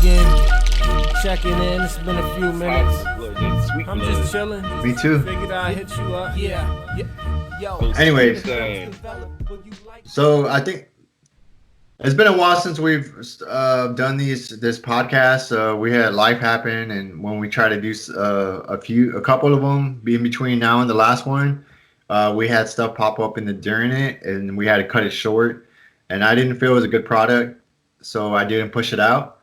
again. Checking in. It's been a few minutes. I'm just chilling. Me too. Figured I'd hit you up. Yeah. Yo. Anyways, so I think it's been a while since we've done this podcast. We had life happen, and when we try to do a couple of them, be in between now and the last one, we had stuff pop up during it, and we had to cut it short. And I didn't feel it was a good product, so I didn't push it out.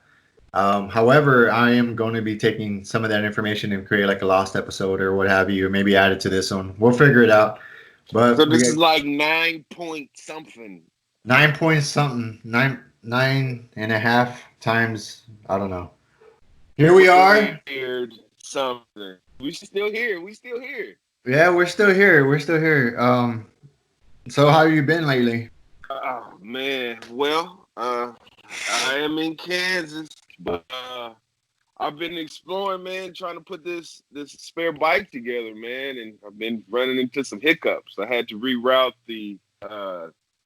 However, I am going to be taking some of that information and create like a lost episode or what have you, or maybe add it to this one. We'll figure it out. But so this is like 9 point something. 9 point something, nine and a half times. I don't know. Here we are. Something. We still here. Yeah, we're still here. So how have you been lately? Oh man. Well, I am in Kansas, but I've been exploring, man, trying to put this spare bike together, man, and I've been running into some hiccups. I had to reroute the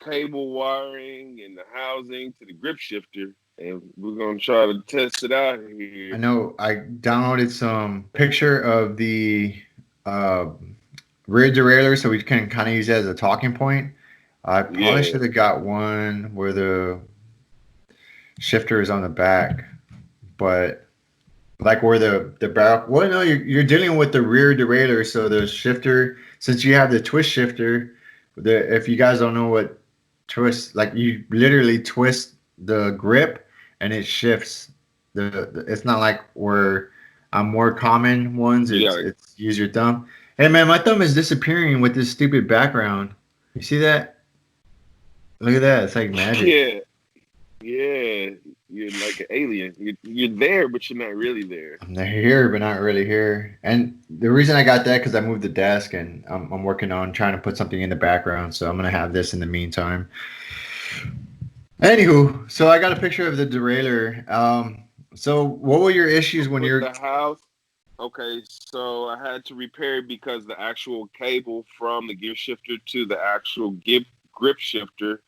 cable wiring and the housing to the grip shifter, and we're gonna try to test it out here. I know I downloaded some picture of the rear derailleur, so we can kind of use it as a talking point. I probably should have got one where the shifter is on the back, but like where the barrel. Well, no, you're dealing with the rear derailleur, so the shifter. Since you have the twist shifter, if you guys don't know what twist, like you literally twist the grip and it shifts. It's not like where more common ones. It's use your thumb. Hey man, my thumb is disappearing with this stupid background. You see that? Look at that. It's like magic. Yeah. You're like an alien. You're there, but you're not really there. I'm here, but not really here. And the reason I got that because I moved the desk and I'm working on trying to put something in the background. So I'm gonna have this in the meantime. Anywho, so I got a picture of the derailleur. So what were your issues when you're the house? Okay, so I had to repair it because the actual cable from the gear shifter to the actual grip shifter,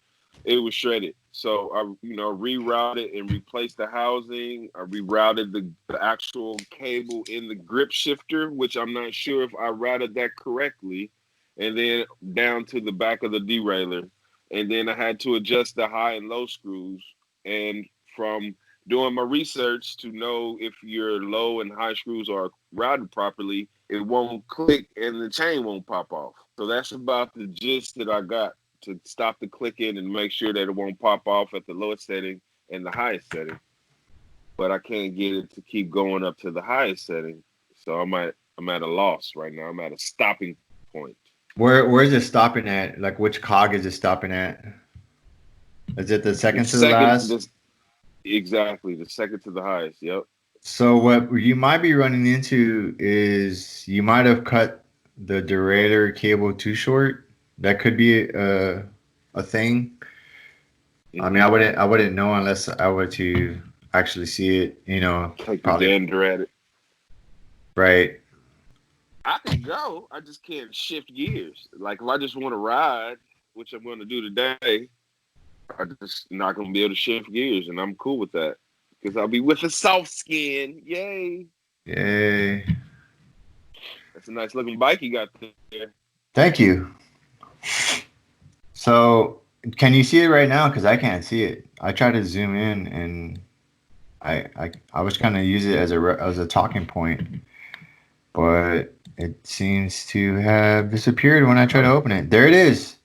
it was shredded. So I, rerouted and replaced the housing. I rerouted the actual cable in the grip shifter, which I'm not sure if I routed that correctly, and then down to the back of the derailleur. And then I had to adjust the high and low screws. And from doing my research to know if your low and high screws are routed properly, it won't click and the chain won't pop off. So that's about the gist that I got to stop the clicking and make sure that it won't pop off at the lowest setting and the highest setting. But I can't get it to keep going up to the highest setting. So I'm at a loss right now. I'm at a stopping point. Where is it stopping at? Like which cog is it stopping at? Is it the second to the last? Exactly, the second to the highest. Yep. So what you might be running into is you might have cut the derailleur cable too short. That could be a thing. I mean, I wouldn't know unless I were to actually see it. Take a gander at it. Right. I can go. I just can't shift gears. Like if I just want to ride, which I'm going to do today, I'm just not going to be able to shift gears, and I'm cool with that because I'll be with a soft skin. Yay! That's a nice looking bike you got there. Thank you. So, can you see it right now? Because I can't see it. I tried to zoom in, and I was kind of use it as a talking point, but it seems to have disappeared when I try to open it. There it is.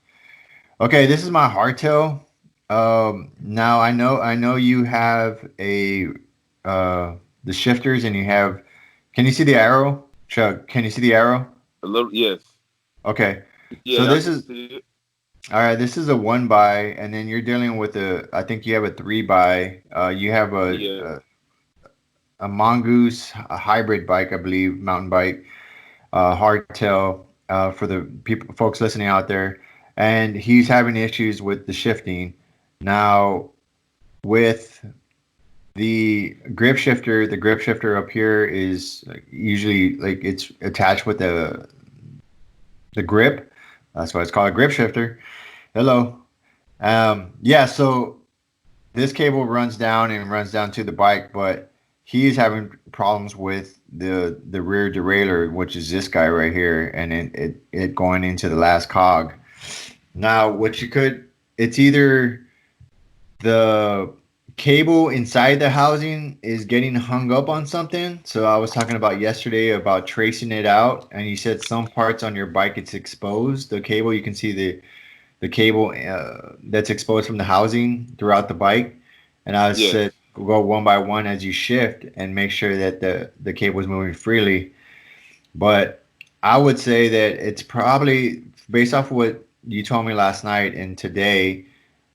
Okay, this is my hardtail. Now I know you have the shifters, and you have. Can you see the arrow, Chugg? Can you see the arrow? A little, yes. Okay. Yeah, so this is all right. This is a 1x, and then you're dealing with I think you have a 3x. You have a Mongoose, a hybrid bike, I believe, mountain bike, hardtail for the folks listening out there, and he's having issues with the shifting. Now, with the grip shifter up here is usually like it's attached with the grip. That's why it's called a grip shifter. Hello. So this cable runs down to the bike, but he's having problems with the rear derailleur, which is this guy right here, and it going into the last cog. Now, what you could, it's either the cable inside the housing is getting hung up on something. So I was talking about yesterday about tracing it out, and you said some parts on your bike it's exposed. The cable, you can see the cable that's exposed from the housing throughout the bike. And I Yes. said go one by one as you shift and make sure that the cable is moving freely. But I would say that it's probably based off what you told me last night and today,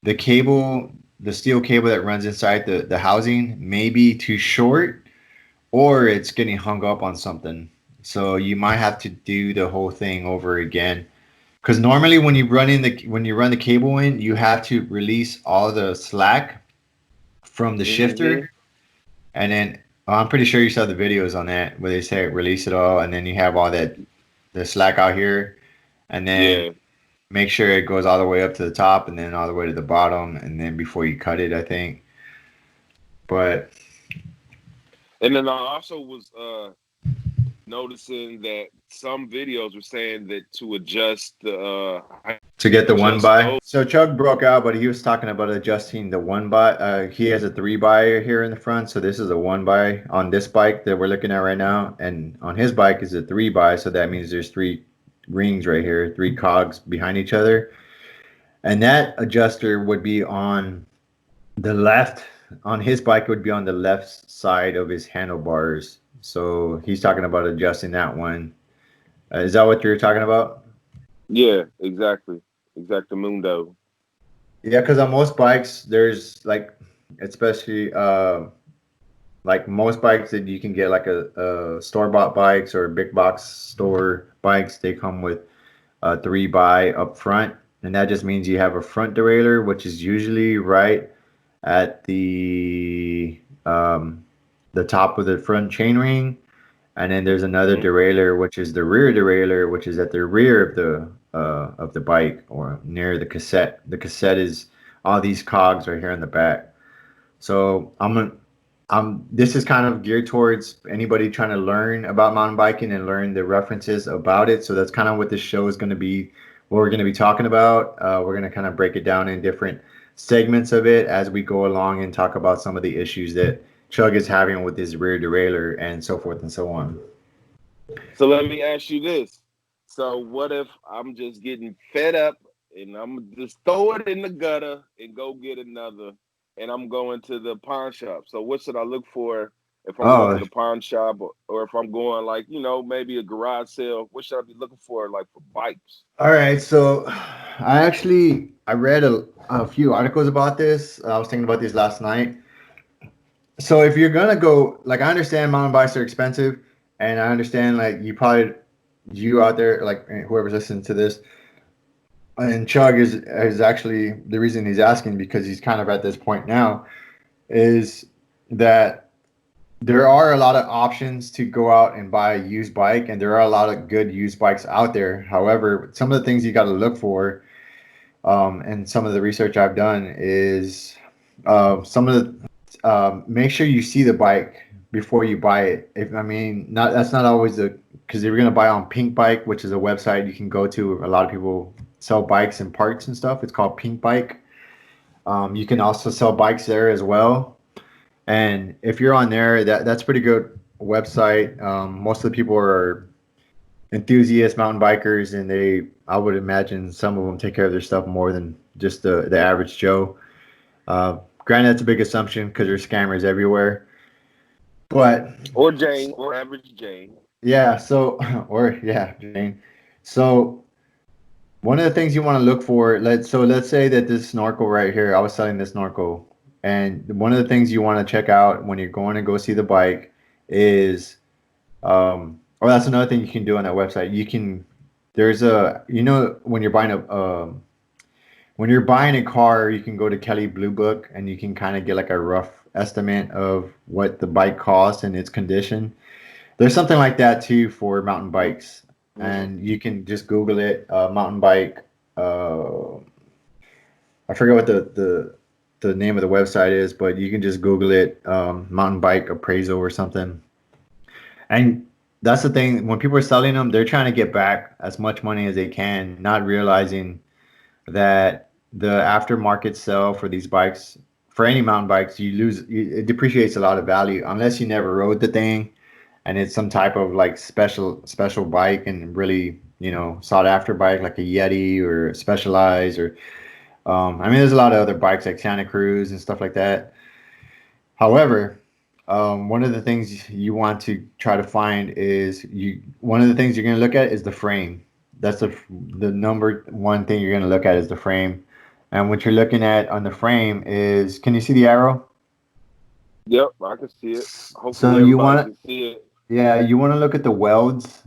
the cable, the steel cable that runs inside the housing may be too short or it's getting hung up on something. So you might have to do the whole thing over again. Because normally when you run the cable in, you have to release all the slack from the Mm-hmm. shifter, and then I'm pretty sure you saw the videos on that where they say release it all, and then you have all that the slack out here, and then Yeah. make sure it goes all the way up to the top, and then all the way to the bottom, and then before you cut it, I think. But And then I also was noticing that some videos were saying that to adjust the to get the one adjust by, those. so Chug broke out, but he was talking about adjusting the one by. He has a three by here in the front, so this is a one by on this bike that we're looking at right now, and on his bike is a three by, so that means there's three rings right here, three cogs behind each other, and that adjuster would be on the left. On his bike would be on the left side of his handlebars. So he's talking about adjusting that one. Is that what you're talking about? Yeah, exactly. Exactamundo. Yeah, because on most bikes, there's like, especially like most bikes that you can get like a store bought bikes or big box store bikes, they come with a three by up front, and that just means you have a front derailleur, which is usually right at the top of the front chainring, and then there's another Mm-hmm. derailleur, which is the rear derailleur, which is at the rear of the bike or near the cassette. The cassette is all these cogs right here in the back. So this is kind of geared towards anybody trying to learn about mountain biking and learn the references about it. So that's kind of what this show is going to be, what we're going to be talking about. We're going to kind of break it down in different segments of it as we go along and talk about some of the issues that Chug is having with his rear derailleur and so forth and so on. So let me ask you this. So what if I'm just getting fed up and I'm just throw it in the gutter and go get another and I'm going to the pawn shop. So what should I look for if I'm going to Oh, the pawn shop or if I'm going like, maybe a garage sale? What should I be looking for like for bikes? all right. So I read a few articles about this. I was thinking about this last night. So if you're gonna go, like I understand mountain bikes are expensive, and I understand like you out there, like whoever's listening to this, and Chug is actually the reason he's asking because he's kind of at this point now is that there are a lot of options to go out and buy a used bike, and there are a lot of good used bikes out there. However, some of the things you got to look for, and some of the research I've done is some of the make sure you see the bike before you buy it. If I mean, not that's not always the because if you're gonna buy on Pink Bike, which is a website you can go to, a lot of people sell bikes and parts and stuff. It's called Pink Bike. You can also sell bikes there as well. And if you're on there, that's pretty good website. Most of the people are enthusiast mountain bikers, and I would imagine some of them take care of their stuff more than just the average Joe. Granted, that's a big assumption because there's scammers everywhere. But Or Jane or average Jane. yeah, so or yeah, Jane. So one of the things you want to look for, let's say that this snorkel right here, I was selling this snorkel, and one of the things you want to check out when you're going to go see the bike is, or that's another thing you can do on that website. There's when you're buying when you're buying a car, you can go to Kelly Blue Book and you can kind of get like a rough estimate of what the bike costs and its condition. There's something like that too for mountain bikes, Mm-hmm. and you can just Google it. Mountain bike. Uh, I forget what the name of the website is, but you can just Google it, mountain bike appraisal or something. And that's the thing. When people are selling them, they're trying to get back as much money as they can, not realizing that the aftermarket sell for these bikes, for any mountain bikes, it depreciates a lot of value unless you never rode the thing and it's some type of like special bike and really, sought after bike like a Yeti or a Specialized or I mean, there's a lot of other bikes like Santa Cruz and stuff like that. However, one of the things you want to try to find is one of the things you're going to look at is the frame. That's the number one thing you're going to look at is the frame. And what you're looking at on the frame is, can you see the arrow? Yep, I can see it. So Hopefully everybody can see it. yeah, you want to look at the welds.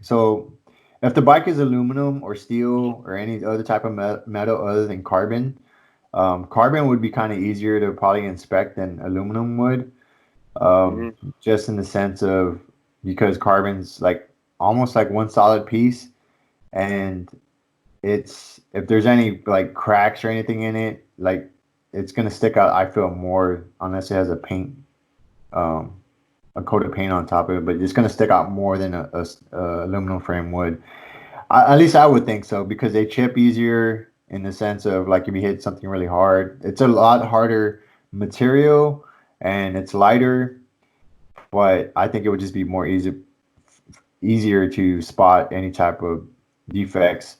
So if the bike is aluminum or steel or any other type of metal other than carbon, carbon would be kind of easier to probably inspect than aluminum would. Hmm. Just in the sense of because carbon's like almost like one solid piece, and it's if there's any like cracks or anything in it, like it's gonna stick out. I feel more unless it has um, a coat of paint on top of it, but it's gonna stick out more than a aluminum frame would. At least I would think so because they chip easier in the sense of like if you hit something really hard, it's a lot harder material and it's lighter, but I think it would just be easier to spot any type of defects.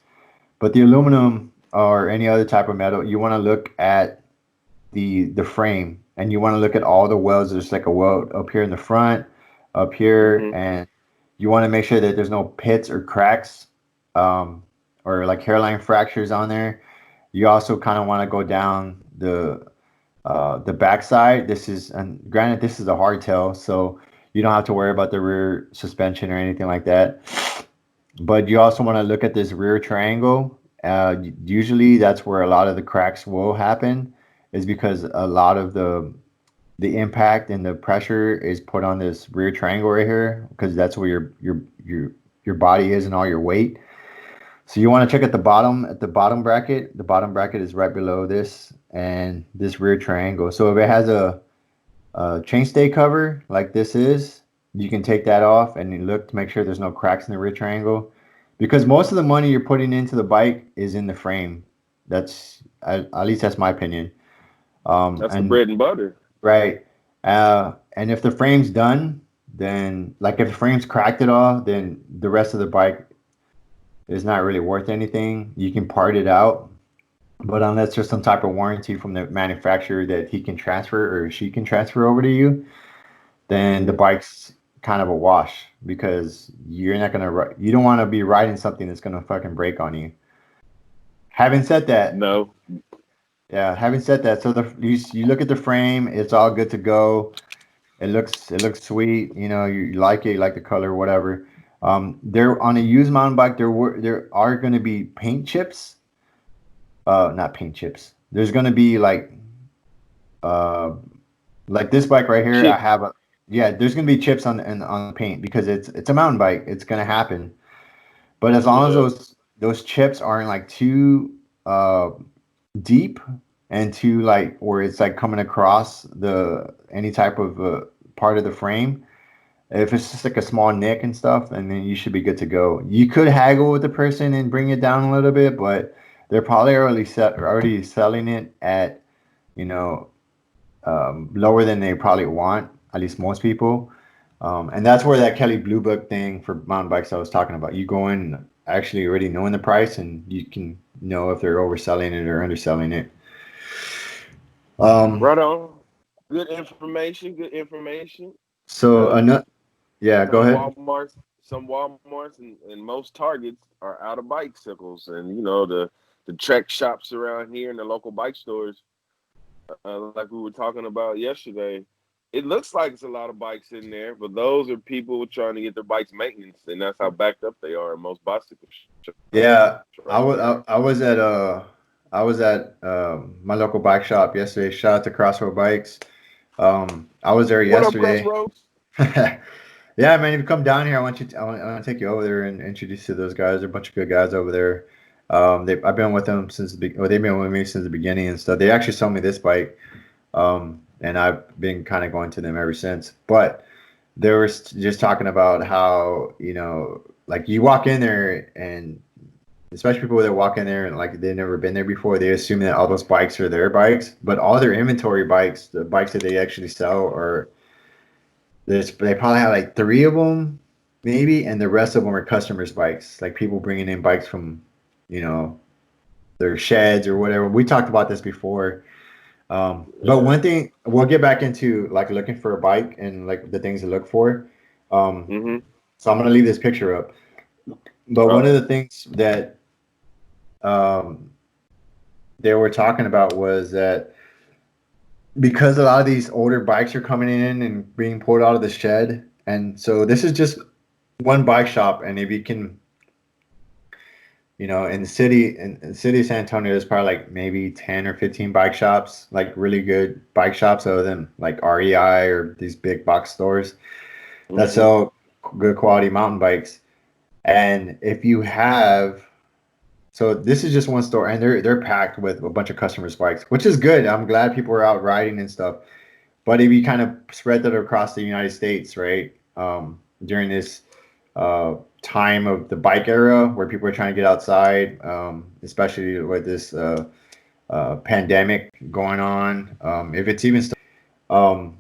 But the aluminum or any other type of metal, you want to look at the frame and you want to look at all the welds. There's like a weld up here in the front, up here, Hmm. and you want to make sure that there's no pits or cracks um, or like hairline fractures on there. You also kind of want to go down the backside. And granted, this is a hardtail, so you don't have to worry about the rear suspension or anything like that. But you also want to look at this rear triangle. Usually, that's where a lot of the cracks will happen, is because a lot of the impact and the pressure is put on this rear triangle right here, because that's where your body is and all your weight. So you want to check at the bottom bracket. The bottom bracket is right below this and this rear triangle. So if it has a chainstay cover like this is, you can take that off and you look to make sure there's no cracks in the rear triangle. Because most of the money you're putting into the bike is in the frame. At least that's my opinion. That's the And bread and butter. right. And if the frame's done, then like if the frame's cracked at all, then the rest of the bike is not really worth anything. You can part it out, but unless there's some type of warranty from the manufacturer that he can transfer or she can transfer over to you, then the Mhm. bike's kind of a wash because you don't want to be riding something that's gonna fucking break on you. Having said that, No. yeah, having said that, so you look at the frame, it's all good to go. It looks sweet. You like it, you like the color, whatever. There on a used mountain bike, there are going to be paint chips. Not paint chips. There's going to be uh like this bike right here. I Chip. have a yeah. There's going to be chips on the paint because it's a mountain bike. It's going to happen. But as long as Yeah. those chips aren't like too uh deep and too like where it's like coming across the any type of part of the frame. If it's just like a small nick and stuff, and then you should be good to go. You could haggle with the person and bring it down a little bit, but they're probably already selling it at you know lower than they probably want. At least most people, and that's where that Kelly Blue Book thing for mountain bikes I was talking about. You go in actually already knowing the price, and you can know if they're overselling it or underselling it. Um, Right on. Good information. Good information. so Because another, yeah, go some ahead. Walmarts and most Targets are out of bicycles, and the trek shops around here and the local bike stores, like we were talking about yesterday. It looks like it's a lot of bikes in there, but those are people trying to get their bikes maintenance, and that's how backed up they are in most bicycle shops Yeah, right now. I was at my local bike shop yesterday. Shout out to Crossroad Bikes. I was there What up, yesterday. Crossroads? Yeah, man, if you come down here, I want to take you over there and introduce you to those guys. They're a bunch of good guys over there. I've been with them since they've been with me since the beginning and stuff. They actually sold me this bike, and I've been kind of going to them ever since. But they were just talking about how, like you walk in there and especially people that walk in there and like they've never been there before, they assume that all those bikes are their bikes, but all their inventory bikes, the bikes that they actually sell, are they probably have like three of them, maybe, and the rest of them are customers' bikes, like people bringing in bikes from, you know, their sheds or whatever. We talked about this before. But one thing we'll get back into like looking for a bike and like the things to look for. Um, Mm-hmm. so I'm gonna leave this picture up. But All one of right. the things that um, they were talking about was that because a lot of these older bikes are coming in and being pulled out of the shed, and so this is just one bike shop, and if you can, in in the city of San Antonio, there's probably like maybe 10 or 15 bike shops, like really good bike shops, other than like REI or these big box stores that Mm-hmm. sell good quality mountain bikes. And if you have, so this is just one store, and they're packed with a bunch of customers' bikes, which is good. I'm glad people are out riding and stuff. But if you kind of spread that across the United States, right, during this time of the bike era where people are trying to get outside, especially with this pandemic going on, if it's even still, um,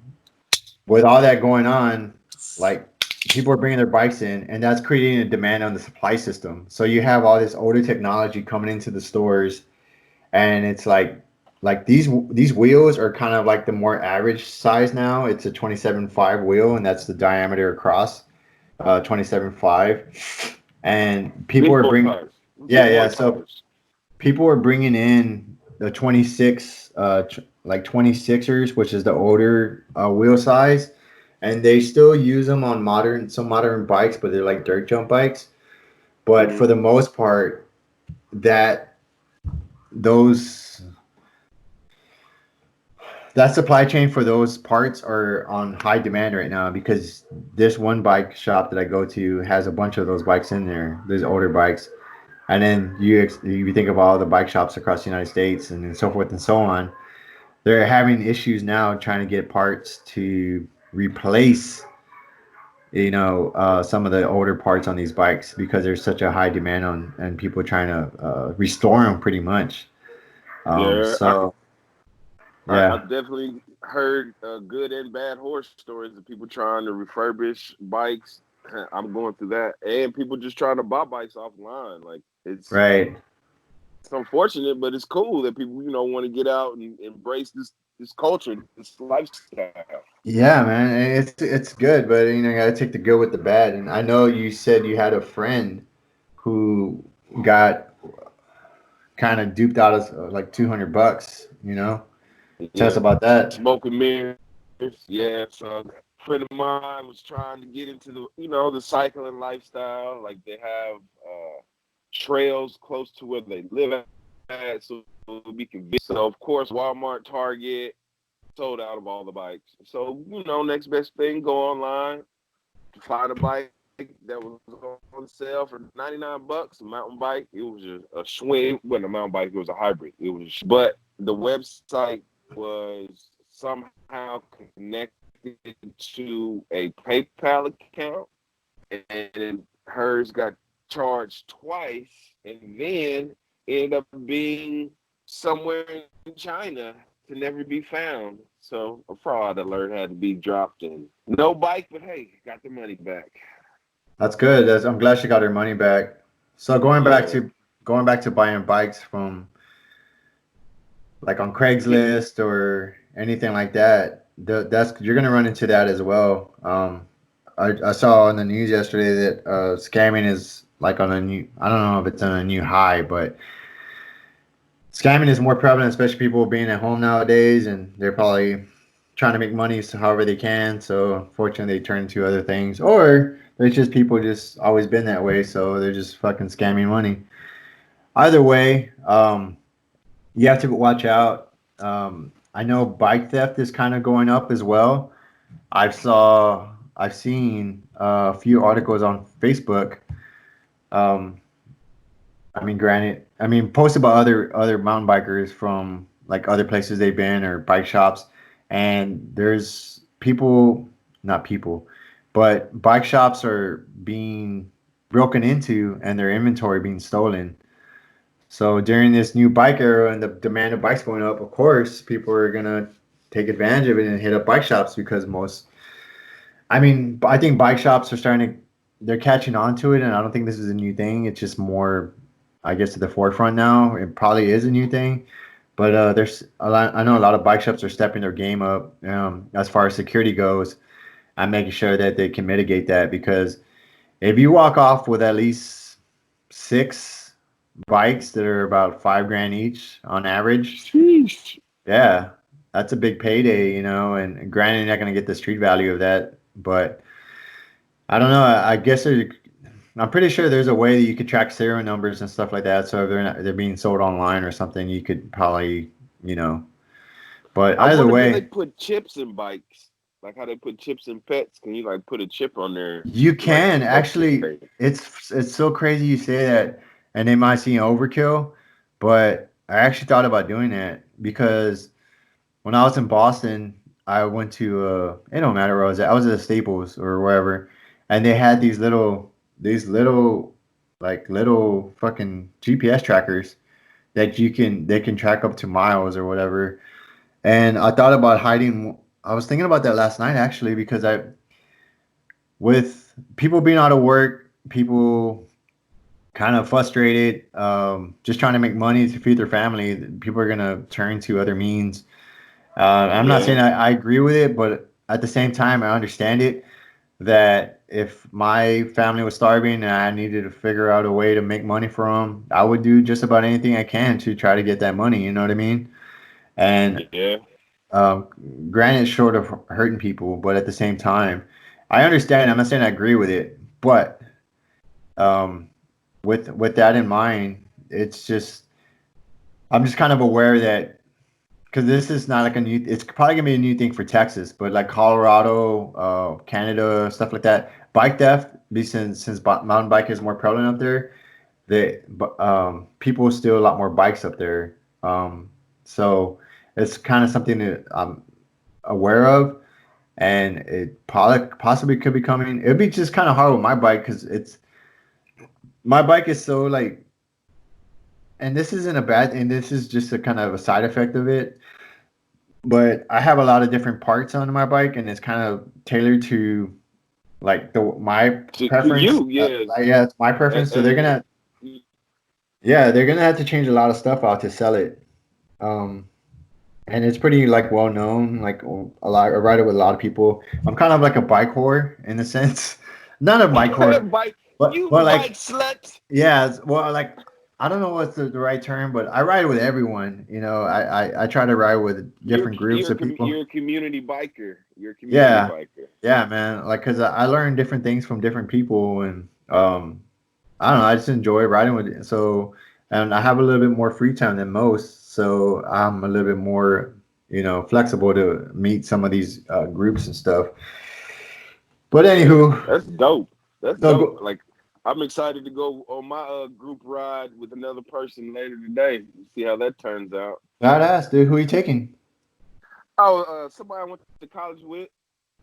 with all that going on, like people are bringing their bikes in, and that's creating a demand on the supply system. So you have all this older technology coming into the stores, and it's like these wheels are kind of like the more average size now. It's a 27.5 wheel, and that's the diameter across, 27.5. And people Big are boy bringing, tires. yeah, Big yeah. boy So tires. people are bringing in the 26, like 26ers, which is the older wheel size, and they still use them on some modern bikes, but they're like dirt jump bikes. But Mm-hmm. for the most part, that those that supply chain for those parts are on high demand right now because this one bike shop that I go to has a bunch of those bikes in there, these older bikes. And then you think of all the bike shops across the United States and so forth and so on. They're having issues now trying to get parts to replace, some of the older parts on these bikes because there's such a high demand on and people trying to restore them pretty much. Yeah, So I yeah, definitely heard good and bad horror stories of people trying to refurbish bikes. I'm going through that, and people just trying to buy bikes offline. Like right. it's unfortunate, but it's cool that people want to get out and embrace this culture, this lifestyle. Yeah, man, it's good, but you gotta take the good with the bad. And I know you said you had a friend who got kind of duped out of like $200. Tell us Yeah, about that. smoke and mirrors. Yeah, so a friend of mine was trying to get into the cycling lifestyle. Like they have trails close to where they live at, so we can visit. So of course, Walmart, Target sold out of all the bikes. So next best thing, go online, find a bike that was on sale for $99, a mountain bike. It was a swing. It wasn't a mountain bike, it was a hybrid. But the website was somehow connected to a PayPal account, and hers got charged twice, and then ended up being somewhere in China to never be found. So a fraud alert had to be dropped, and no bike, but hey, got the money back. That's good. I'm glad she got her money back. So Yeah, going back to buying bikes from like on yeah, Craigslist or anything like that, that's you're gonna run into that as well. I saw on the news yesterday that scamming is like on a new. I don't know if it's on a new high, but scamming is more prevalent, especially people being at home nowadays, and they're probably trying to make money so however they can. So unfortunately, they turn to other things, or there's just people just always been that way, so they're just fucking scamming money. Either way, you have to watch out. I know bike theft is kind of going up as well. I've seen a few articles on Facebook, um, I mean, granted, I mean, posted by other mountain bikers from like other places they've been or bike shops, and there's people, not people, but bike shops are being broken into and their inventory being stolen. So during this new bike era and the demand of bikes going up, of course, people are gonna take advantage of it and hit up bike shops because I mean, I think bike shops are they're catching on to it, and I don't think this is a new thing. It's just more, I guess, to the forefront now. It probably is a new thing, but there's a lot. I know a lot of bike shops are stepping their game up as far as security goes. I'm making sure that they can mitigate that because if you walk off with at least six bikes that are about 5 grand each on average, Sheesh. yeah, that's a big payday, And granted, you're not going to get the street value of that, but I don't know. I guess I'm pretty sure there's a way that you could track serial numbers and stuff like that. So if they're being sold online or something, you could probably, you know. But I either wonder, do they way, put chips in bikes? Like how they put chips in pets? Can you like put a chip on there? you Like can actually. okay. It's so crazy you say that, and they might seem overkill, but I actually thought about doing that because when I was in Boston, I went to it don't matter where I was at. I was at Staples or wherever, and they had these little fucking GPS trackers that they can track up to miles or whatever. And I thought about hiding. I was thinking about that last night actually because with people being out of work, people kind of frustrated, just trying to make money to feed their family. People are gonna turn to other means. I'm not saying Yeah. I agree with it, but at the same time, I understand it that if my family was starving and I needed to figure out a way to make money for them, I would do just about anything I can to try to get that money. You know what I mean? And Yeah. um, granted, short of hurting people, but at the same time, I understand. I'm not saying I agree with it, but um, with that in mind, it's just I'm just kind of aware that because this is not like a new it's probably gonna be a new thing for Texas, but like Colorado, Canada, stuff like that, bike theft, since mountain bike is more prevalent up there, people steal a lot more bikes up there. So it's kind of something that I'm aware of, and it possibly could be coming. It'd be just kind of hard with my bike because it's my bike is so like, and this isn't a bad, and this is just a kind of a side effect of it, but I have a lot of different parts on my bike, and it's kind of tailored to like the my To preference. you, yes. Yeah, it's my preference. So And they're gonna have to change a lot of stuff out to sell it. Um, and it's pretty like well known. Like a lot, I ride it with a lot of people. I'm kind of like a bike whore in a sense. Not a bike whore, bike, but you like bike slut. yeah, well, like I don't know what's the right term, but I ride with everyone. I try to ride with different groups of people. You're a community biker. You're a community Yeah, biker. yeah, man. Like, cause I learn different things from different people, and I don't know. I just enjoy riding with it. So, and I have a little bit more free time than most, so I'm a little bit more, flexible to meet some of these groups and stuff. But Yeah, anywho, that's dope. That's so dope. go, Like I'm excited to go on my group ride with another person later today. See how that turns out. badass, dude. Who are you taking? Oh, somebody I went to college with.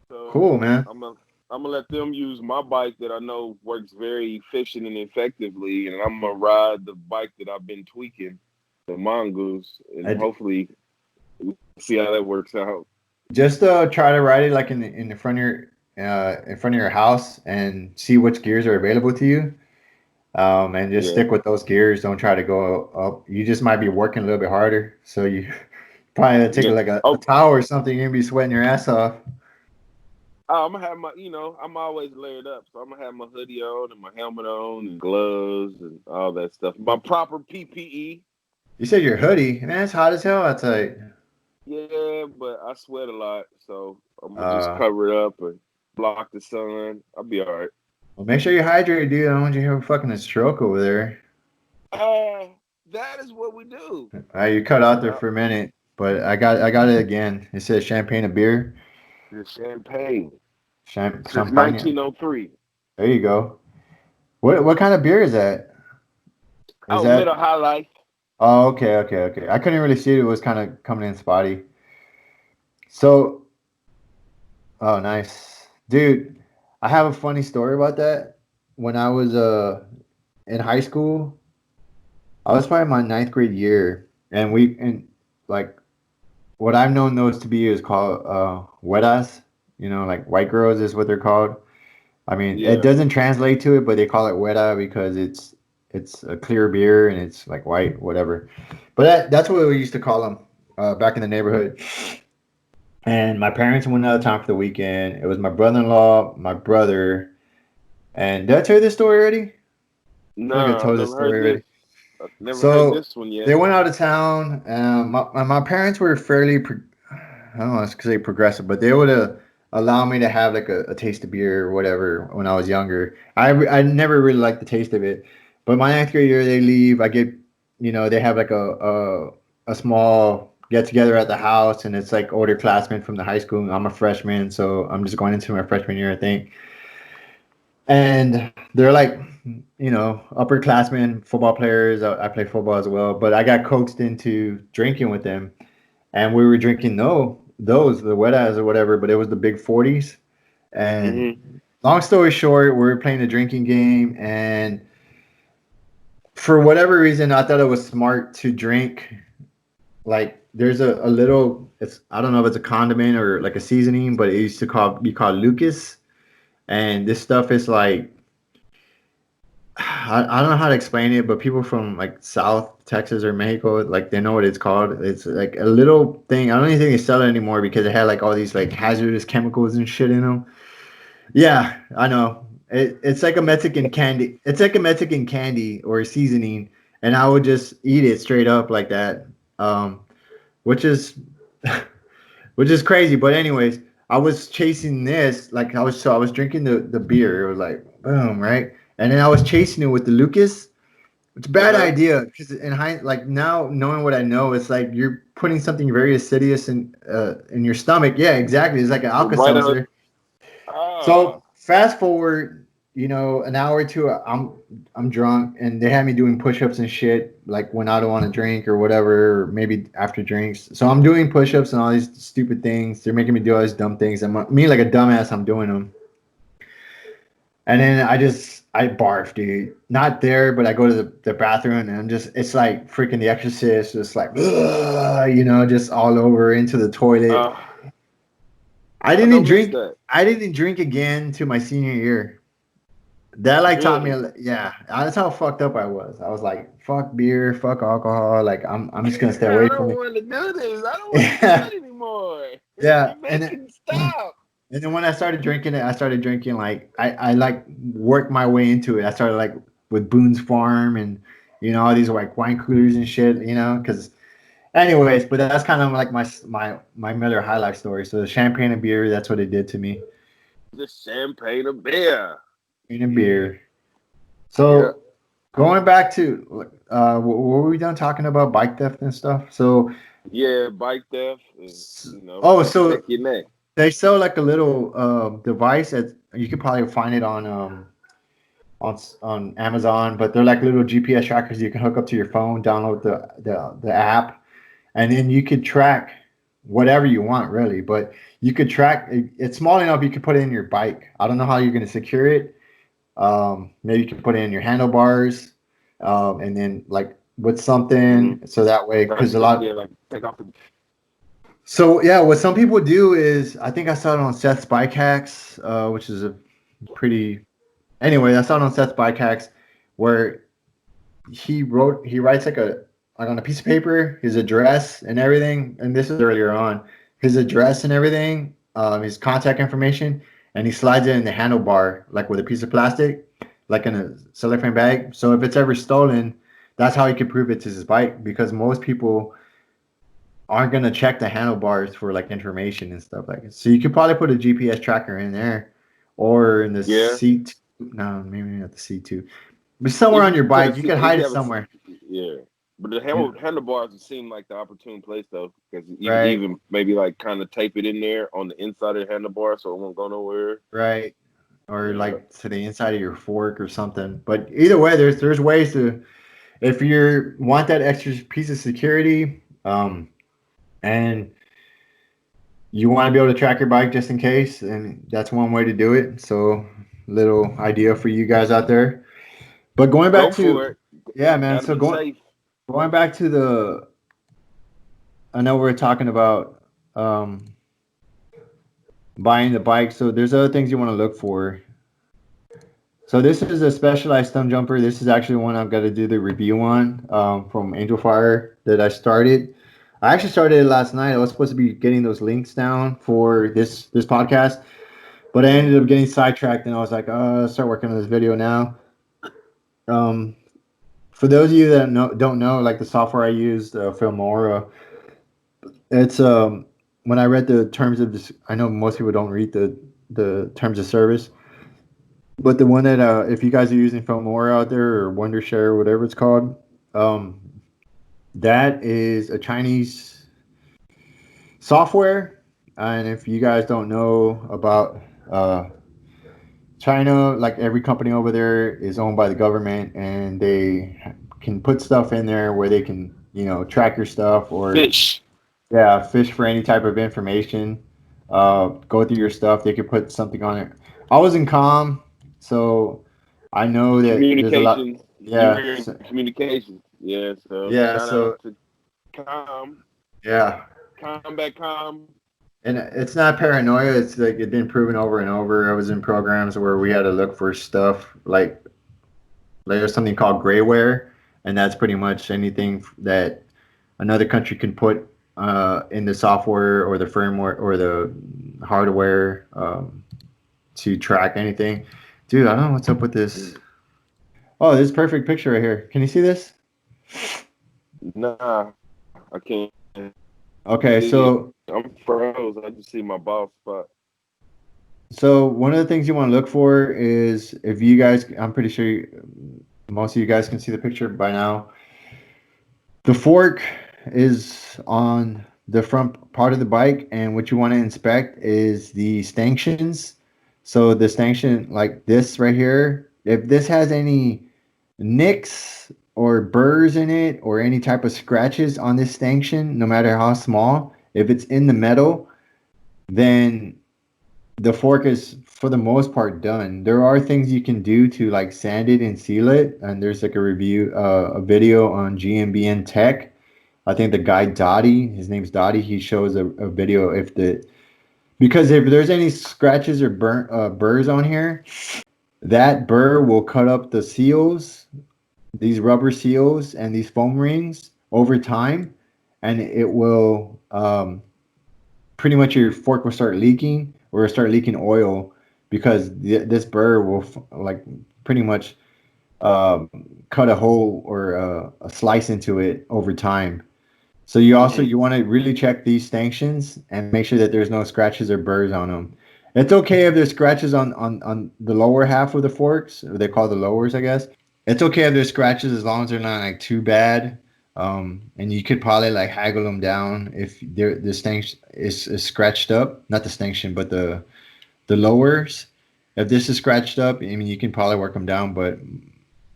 So Cool, man. I'm gonna let them use my bike that I know works very efficient and effectively, and I'm gonna ride the bike that I've been tweaking, the Mongoose, and I hopefully see how that works out. just try to ride it like in the front of your in front of your house and see which gears are available to you. And just Yeah. stick with those gears. Don't try to go up. You just might be working a little bit harder. So you probably take Yeah. like a Oh, towel or something. You're gonna be sweating your ass off. I'm gonna have my, I'm always layered up, so I'm gonna have my hoodie on and my helmet on and gloves and all that stuff. My proper PPE. You said your hoodie, man. It's hot as hell outside. Yeah, but I sweat a lot, so I'm gonna just Uh, cover it up and block the sun. I'll be all right. well, make sure you're hydrated, dude. I don't want you to have fucking a stroke over there. Uh, that is what we do. You cut out there Uh, for a minute, but I got it again. It says champagne and beer. the champagne since Champagne. 1903. There you go. What kind of beer is that? Is Middle that? high life. Oh, okay. I couldn't really see it. It was kind of coming in spotty. So, oh, nice, dude. I have a funny story about that. When I was in high school, I was probably my ninth grade year, and like what I've known those to be is called wetas. You know, like white girls is what they're called. I mean, it Yeah. doesn't translate to it, but they call it weta because it's a clear beer and it's like white, whatever. But that's what we used to call them back in the neighborhood. And my parents went out of town for the weekend. It was my brother-in-law, my brother, and did I tell you this story already? I feel like I No, I've told this never heard story this. already. I've never heard So this one yet. they went out of town. My parents were fairly, I don't know, to say progressive, but they would allow me to have like a taste of beer or whatever when I was younger. I never really liked the taste of it, but my ninth grade year they leave. I get, they have like a small get together at the house, and it's like older classmen from the high school. I'm a freshman, so I'm just going into my freshman year, I think. And they're like, upperclassmen, football players. I play football as well, but I got coaxed into drinking with them, and we were drinking the Wetas or whatever, but it was the big 40s. And Mm-hmm. long story short, we were playing a drinking game, and for whatever reason, I thought it was smart to drink. Like, there's a little, it's I don't know if it's a condiment or like a seasoning, but it used to be called Lucas, and this stuff is like I don't know how to explain it, but people from like South Texas or Mexico, like they know what it's called. It's like a little thing. I don't even think they sell it anymore because it had like all these like hazardous chemicals and shit in them. Yeah, I know. It's like a Mexican candy. It's like a Mexican candy or seasoning, and I would just eat it straight up like that, which is which is crazy. But anyways, I was chasing this like I was drinking the beer. It was like boom, right, and then I was chasing it with the Lucas. It's a bad Uh-huh. idea because like now knowing what I know, it's like you're putting something very acidious in your stomach. Yeah, exactly. It's like an Alka Right on. Seltzer. Ah. So fast forward, an hour or two, I'm drunk, and they had me doing push-ups and shit, like when I don't want to drink or whatever, or maybe after drinks. So I'm doing push-ups and all these stupid things. They're making me do all these dumb things. Me like a dumbass, I'm doing them. And then I barf, dude. Not there, but I go to the bathroom and it's like freaking The Exorcist, just like, just all over into the toilet. Uh, I don't miss that. I didn't drink again to my senior year. That like taught me, Really? yeah, that's how fucked up I was. I was like, fuck beer, fuck alcohol. Like I'm just gonna stay I away from don't it. want to do this. I don't want to do Yeah, it anymore. yeah. You make it stop. And then when I started drinking it, I started drinking like I like worked my way into it. I started like with Boone's Farm and all these like wine coolers and shit. Because anyways, but that's kind of like my Miller High Life story. So the champagne and beer, that's what it did to me. The champagne of beer. Champagne and beer. Yeah. So going back to what were we done talking about bike theft and stuff? So Yeah, bike theft and, oh, protect so your neck. they sell like a little device that you could probably find it on Amazon, but they're like little GPS trackers you can hook up to your phone, download the app, and then you could track whatever you want really. But you could track it's small enough you could put it in your bike. I don't know how you're going to secure it. Maybe you can put it in your handlebars, and then like with Mm-hmm. something so that way because a lot. Yeah, like take off the. So yeah, what some people do is I think I saw it on Seth's Bike Hacks, which is a pretty. Anyway, I saw it on Seth's Bike Hacks, where he writes like on a piece of paper his address and everything, and this is earlier on his address and everything, his contact information, and he slides it in the handlebar like with a piece of plastic, like in a cellophane bag. So if it's ever stolen, that's how he can prove it's his bike because most people aren't gonna check the handlebars for like information and stuff like that. So you could probably put a GPS tracker in there, or in the Yeah. seat. No, maybe not the seat too, but Yeah, somewhere on but your you put a bike, you seat. could If hide you it have a, somewhere. yeah. But the handlebars would seem like the opportune place though, because Right, even maybe like kind of tape it in there on the inside of the handlebar so it won't go nowhere. right, or Yeah. like to the inside of your fork or something. But either way, there's ways to. if you want that extra piece of security, and you want to be able to track your bike just in case, and that's one way to do it. So, little idea for you guys out there. But going Go back for to, it. yeah, man. Gotta So be safe. going back to the, I know we're talking about buying the bike. So there's other things you want to look for. So this is a specialized thumb jumper. This is actually one I've got to do the review on from Angel Fire that I started. I actually started it last night. I was supposed to be getting those links down for this podcast, but I ended up getting sidetracked, and I was like, start working on this video now. Um, for those of you that don't know, like the software I used, Filmora, it's when I read the terms of this, I know most people don't read the terms of service. But the one that, if you guys are using Filmora out there or Wondershare or whatever it's called, um, that is a Chinese software. And if you guys don't know about China, like every company over there is owned by the government, and they can put stuff in there where they can, track your stuff or, Fish. yeah, fish for any type of information. Go through your stuff. They could put something on it. I was in comm, so I know that there's a lot. Communications. You were Yeah, in communications. Yeah, so yeah. shout out So to Com. yeah, Combat Com. and it's not paranoia. It's like it's been proven over and over. I was in programs where we had to look for stuff like there's something called grayware, and that's pretty much anything that another country can put in the software or the firmware or the hardware to track anything. Dude, I don't know what's up with this. Oh, this perfect picture right here. Can you see this? Nah, I can't Okay, see it. so I'm froze. I just see my bald spot. one of the things you want to look for is if you guys, I'm pretty sure most of you guys can see the picture by now. The fork is on the front part of the bike, and what you want to inspect is the stanchions. So the stanchion, like this right here, if this has any nicks or burrs in it or any type of scratches on this stanchion, no matter how small, if it's in the metal, then the fork is for the most part done. There are things you can do to like sand it and seal it, and there's like a review, a video on GMBN Tech. I think the guy Dottie, his name's Dottie, he shows a video because if there's any scratches or burrs on here, that burr will cut up the seals, these rubber seals and these foam rings over time, and it will pretty much your fork will start leaking or start leaking oil because this burr will like pretty much um, cut a hole or a slice into it over time. So you want to really check these stanchions and make sure that there's no scratches or burrs on them. It's okay if there's scratches on the lower half of the forks, or they call the lowers, I guess. It's okay if there's scratches as long as they're not like too bad. And you could probably like haggle them down if the stanch is scratched up, not the stanchion, but the lowers. If this is scratched up, I mean you can probably work them down, but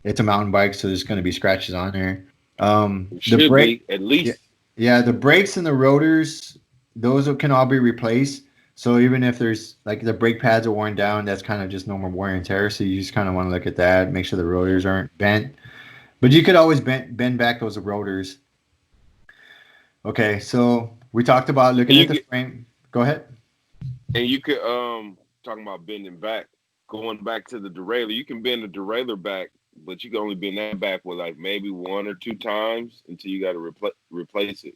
it's a mountain bike, so there's going to be scratches on there. It The should brake, be at yeah, least. yeah, the brakes and the rotors, those can all be replaced. So even if there's like the brake pads are worn down, that's kind of just normal wear and tear. So you just kind of want to look at that, make sure the rotors aren't bent. But you could always bend back those rotors. Okay, so we talked about looking And at you the get frame. Go ahead. and you could talking about bending back, going back to the derailleur. You can bend the derailleur back, but you can only bend that back with like maybe one or two times until you got to replace it.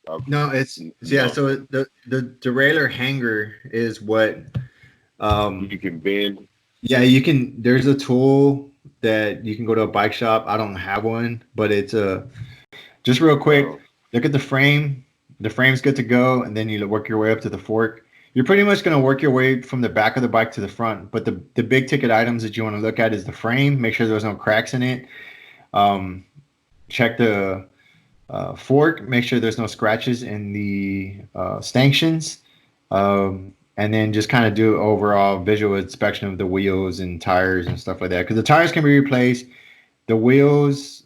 Uh, No, you yeah. know, So the derailleur hanger is what. Um, you can bend. yeah, you can. There's a tool that you can go to a bike shop. I don't have one, but it's a just real quick. Uh, Look at the frame. The frame's good to go, and then you work your way up to the fork. You're pretty much going to work your way from the back of the bike to the front. But the big ticket items that you want to look at is the frame. Make sure there's no cracks in it. Um, check the fork. Make sure there's no scratches in the stanchions. And then just kind of do overall visual inspection of the wheels and tires and stuff like that. Because the tires can be replaced. The wheels,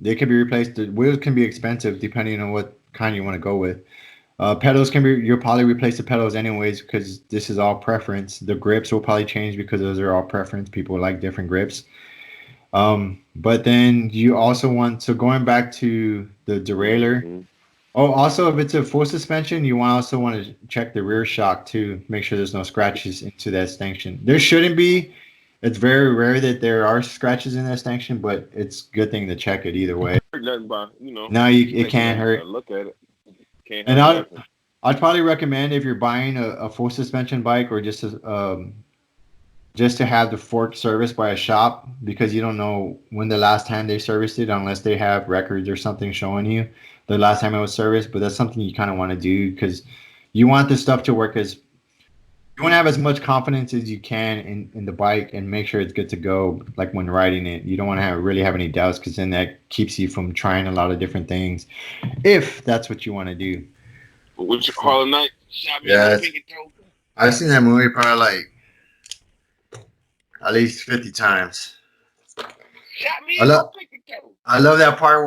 they can be replaced. The wheels can be expensive depending on what kind you want to go with. Pedals can be. You'll probably replace the pedals anyways because this is all preference. The grips will probably change because those are all preference. People like different grips. But then you also want, so going back to the derailleur. Mm-hmm. Oh, also if it's a full suspension, you also want to check the rear shock too. Make sure there's no scratches into that stanchion. There shouldn't be. It's very rare that there are scratches in that stanchion, but it's a good thing to check it either way. Nothing by No, it can't hurt. look at it. Can't And hurt nothing. I'd probably recommend if you're buying a full suspension bike or just to have the fork serviced by a shop because you don't know when the last time they serviced it unless they have records or something showing you the last time it was serviced. But that's something you kind of want to do because you want this stuff to work as you want to have as much confidence as you can in the bike and make sure it's good to go. Like when riding it, you don't want to really have any doubts because then that keeps you from trying a lot of different things if that's what you want to do. Which Harlem Night shot me Yeah, in the pinky toe. I've seen that movie probably like at least 50 times. Shot me I in the love pinky toe. I love that part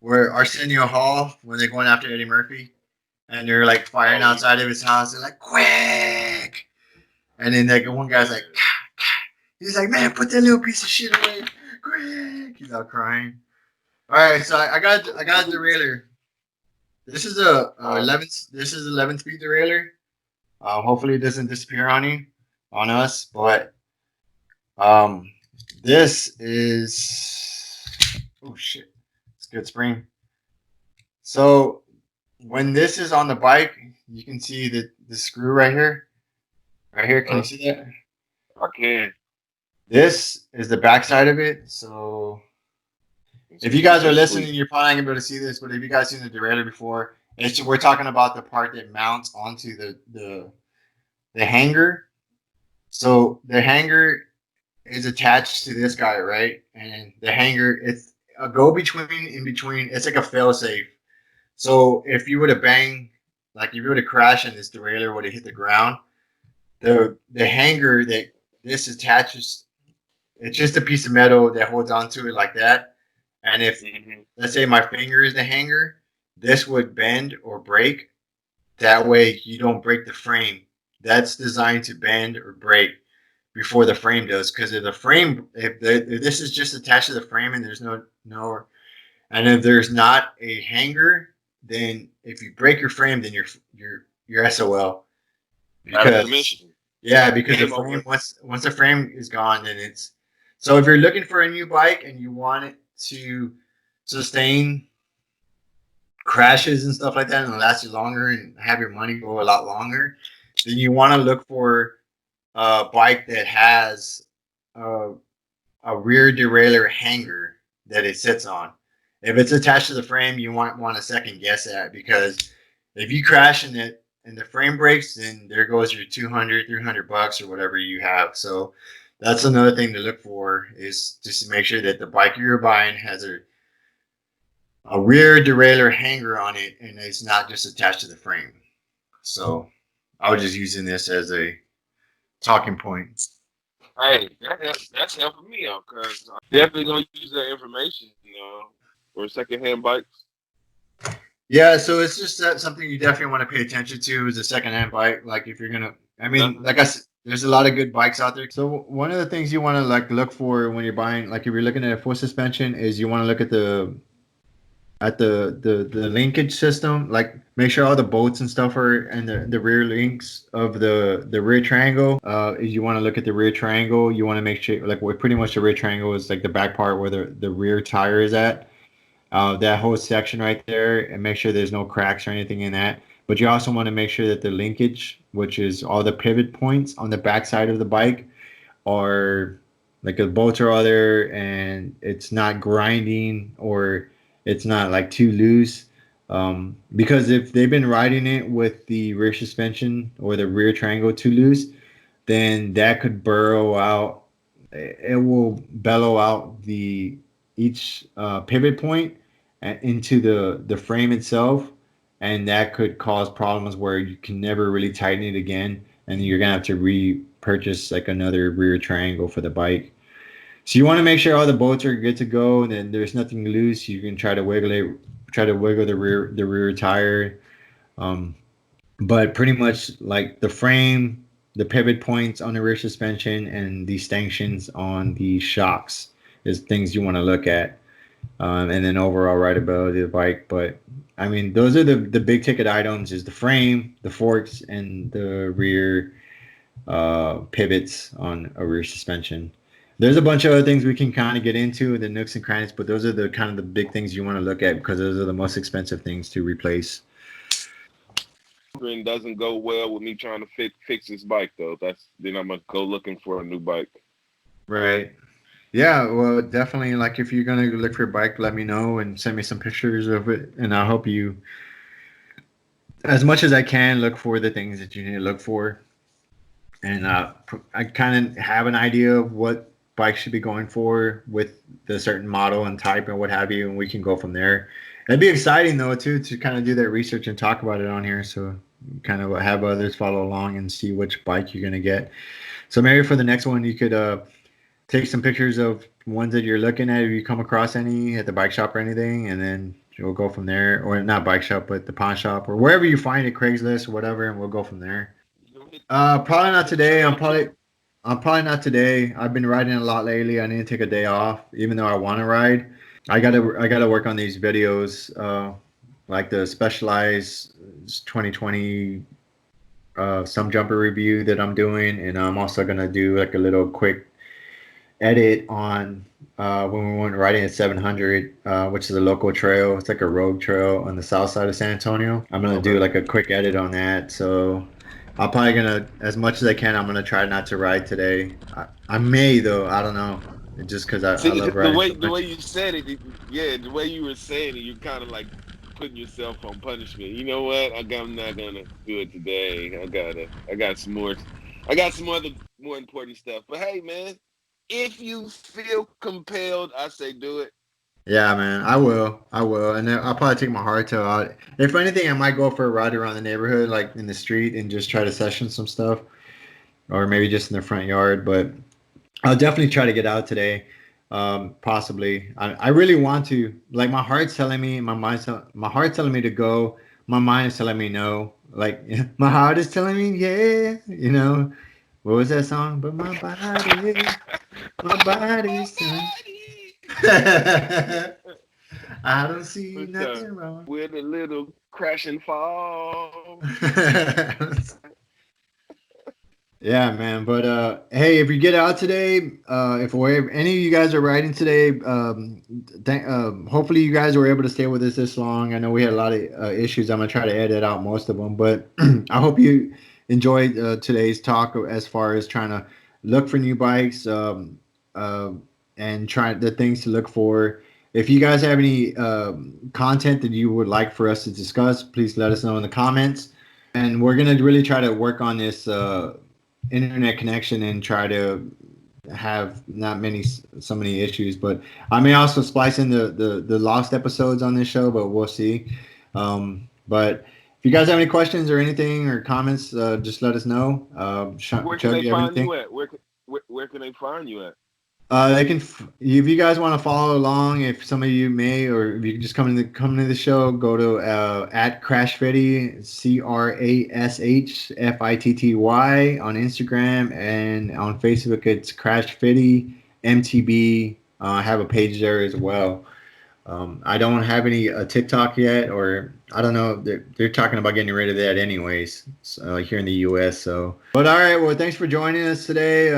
where Arsenio Hall when they're going after Eddie Murphy and they're like firing outside of his house. They're like quick, and then like one guy's like, he's like, man, put that little piece of shit away, quick. He's out crying. All right, so I got a derailleur. This is a 11. This is 11 speed derailleur. Hopefully it doesn't disappear on us, but this is oh shit, it's good spring. So when this is on the bike, you can see the screw right here. Right here, can you see that? I can. This is the back side of it. So if you guys are listening, you're probably not gonna be able to see this, but if you guys seen the derailleur before, we're talking about the part that mounts onto the hanger. So the hanger is attached to this guy, right? And the hanger, it's a go between in between. It's like a fail safe. So if you were to bang, like if you were to crash and this derailleur would have hit the ground, the hanger that this attaches, it's just a piece of metal that holds onto it like that. And if let's say my finger is the hanger, this would bend or break. That way you don't break the frame. That's designed to bend or break before the frame does. Because if this is just attached to the frame and there's no, and if there's not a hanger, then if you break your frame, then you're SOL. Because because the frame once the frame is gone, then it's so if you're looking for a new bike and you want it to sustain crashes and stuff like that and last you longer and have your money go a lot longer, then you want to look for a bike that has a rear derailleur hanger that it sits on. If it's attached to the frame, you want to second guess that because if you crash in it and the frame breaks, then there goes your $200-$300 or whatever you have. So that's another thing to look for is just to make sure that the bike you're buying has a rear derailleur hanger on it and it's not just attached to the frame. So I was just using this as a talking point. Hey, that's helping me out because I'm definitely gonna use that information, for secondhand bikes. Yeah, so it's just something you definitely want to pay attention to is a secondhand bike. Like if you're gonna, I mean, like I said, there's a lot of good bikes out there. So one of the things you want to like look for when you're buying, like if you're looking at a full suspension, is you want to look at the linkage system. Like make sure all the bolts and stuff are and the rear links of the rear triangle. You want to look at the rear triangle. You want to make sure like what pretty much the rear triangle is like the back part where the rear tire is at. That whole section right there and make sure there's no cracks or anything in that. But you also want to make sure that the linkage, which is all the pivot points on the back side of the bike, are like the bolts are all there and it's not grinding or it's not like too loose. Because if they've been riding it with the rear suspension or the rear triangle too loose, then that could burrow out. It will bellow out each pivot point into the frame itself, and that could cause problems where you can never really tighten it again, and you're gonna have to repurchase like another rear triangle for the bike. So you want to make sure all the bolts are good to go, and then there's nothing loose. You can try to wiggle the rear tire. Um, but pretty much like the frame, the pivot points on the rear suspension, and the stanchions on the shocks is things you want to look at. And then overall rideability of the bike. But I mean, those are the big ticket items: is the frame, the forks, and the rear pivots on a rear suspension. There's a bunch of other things we can kind of get into the nooks and crannies, but those are the kind of the big things you want to look at because those are the most expensive things to replace. Doesn't go well with me trying to fix this bike though. Then I'm gonna go looking for a new bike. Right. Yeah, well, definitely. Like, if you're gonna look for a bike, let me know and send me some pictures of it, and I'll help you as much as I can look for the things that you need to look for. And I kind of have an idea of what bike should be going for with the certain model and type and what have you, and we can go from there. It'd be exciting though too to kind of do that research and talk about it on here, so kind of have others follow along and see which bike you're gonna get. So maybe for the next one, you could take some pictures of ones that you're looking at if you come across any at the bike shop or anything, and then we'll go from there. Or not bike shop, but the pawn shop or wherever you find it, Craigslist or whatever, and we'll go from there. Probably not today. I'm probably not today. I've been riding a lot lately. I need to take a day off, even though I want to ride. I gotta work on these videos, like the Specialized 2020 some jumper review that I'm doing, and I'm also gonna do like a little quick edit on when we went riding at 700, which is a local trail. It's like a road trail on the south side of San Antonio. I'm gonna do like a quick edit on that. So I'm probably gonna, as much as I can, I'm gonna try not to ride today. I may though. I don't know. Just because I See, love riding so the way much. you said it, yeah, the way you were saying it, you're kind of like putting yourself on punishment. You know what? I'm not gonna do it today. I got some other more important stuff. But hey, man, if you feel compelled, I say do it. Yeah, man, I will. I will. And then I'll probably take my hardtail out. If anything, I might go for a ride around the neighborhood, like in the street, and just try to session some stuff, or maybe just in the front yard. But I'll definitely try to get out today. Possibly. I really want to. Like, my heart's telling me, my heart's telling me to go. My mind is telling me no. Like, my heart is telling me yeah. You know, what was that song? But my body's telling. I don't see nothing wrong. With a little crash and fall. Yeah, man. But hey, if you get out today, if any of you guys are riding today, hopefully you guys were able to stay with us this long. I know we had a lot of issues. I'm gonna try to edit out most of them, but I hope you enjoyed today's talk as far as trying to look for new bikes, and try the things to look for. If you guys have any content that you would like for us to discuss, please let us know in the comments. And we're gonna really try to work on this internet connection and try to have not so many issues. But I may also splice in the lost episodes on this show, but we'll see. But if you guys have any questions or anything or comments, just let us know. Where can Chugg, they find everything. you at? Where can they find you at? They can, if you guys want to follow along, if some of you may, or if you can just come to the show, go to at Crashfitty, CrashFitty on Instagram, and on Facebook it's Crashfitty MTB. I have a page there as well. I don't have any TikTok yet, or I don't know. They're talking about getting rid of that anyways, here in the U.S. So, but all right. Well, thanks for joining us today.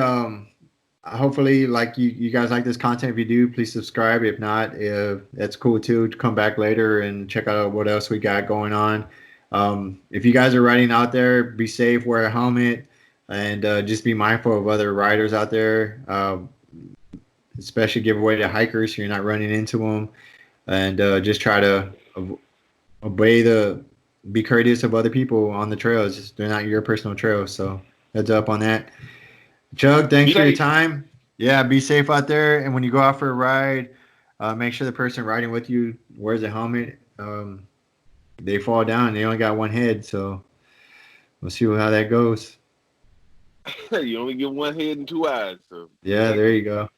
Hopefully, like you guys like this content. If you do, please subscribe. If not, that's cool too. Come back later and check out what else we got going on. If you guys are riding out there, be safe, wear a helmet, and just be mindful of other riders out there. Especially give away to hikers so you're not running into them, and just try to be courteous of other people on the trails. They're not your personal trails, so heads up on that. Chugg, thanks for your time. Yeah, be safe out there. And when you go out for a ride, make sure the person riding with you wears a helmet. They fall down. They only got one head, so we'll see how that goes. You only get one head and two eyes. So yeah, there you go.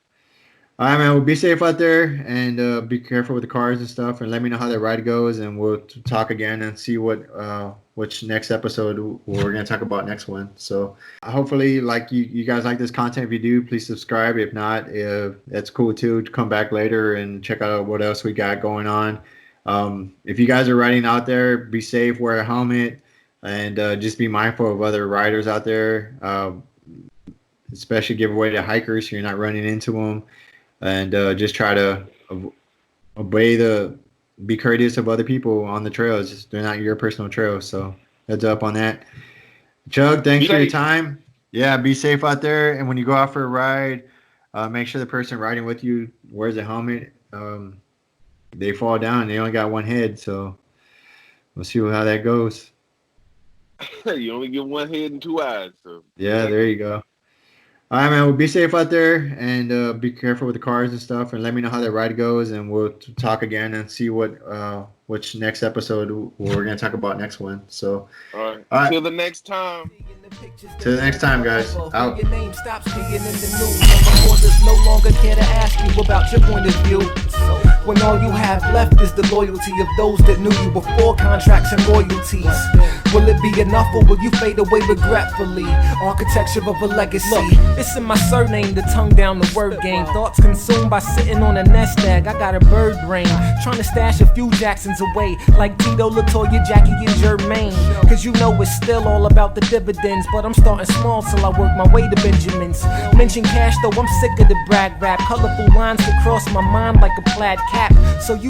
All right, man. Well, be safe out there and be careful with the cars and stuff. And let me know how that ride goes, and we'll talk again and see which next episode we're gonna talk about next one. So hopefully, like you guys like this content. If you do, please subscribe. If not, that's cool too. Come back later and check out what else we got going on. If you guys are riding out there, be safe, wear a helmet, and just be mindful of other riders out there. Especially give away to hikers so you're not running into them. And just try to be courteous of other people on the trails. They're not your personal trails, so heads up on that. Chug, thanks for your time. Yeah, be safe out there. And when you go out for a ride, make sure the person riding with you wears a helmet. They fall down. They only got one head, so we'll see how that goes. You only get one head and two eyes. So yeah, there you go. All right, man. Well, be safe out there and be careful with the cars and stuff. And let me know how that ride goes, and we'll talk again and see which next episode we're gonna talk about next one. So, all right. Till the next time. Till the next time, guys. Out. Your name stops being in the news. Reporters no longer care to ask you about your point of view. When all you have left is the loyalty of those that knew you before contracts and royalties. Will it be enough or will you fade away regretfully? Architecture of a legacy. Look, it's in my surname, the tongue down the word game. Thoughts consumed by sitting on a nest egg. I got a bird brain, trying to stash a few Jacksons away, like Tito, Latoya, Jackie, and Jermaine. Cause you know it's still all about the dividends, but I'm starting small till I work my way to Benjamins. Mention cash though, I'm sick of the brag rap. Colorful lines that cross my mind like a plaid cap. So you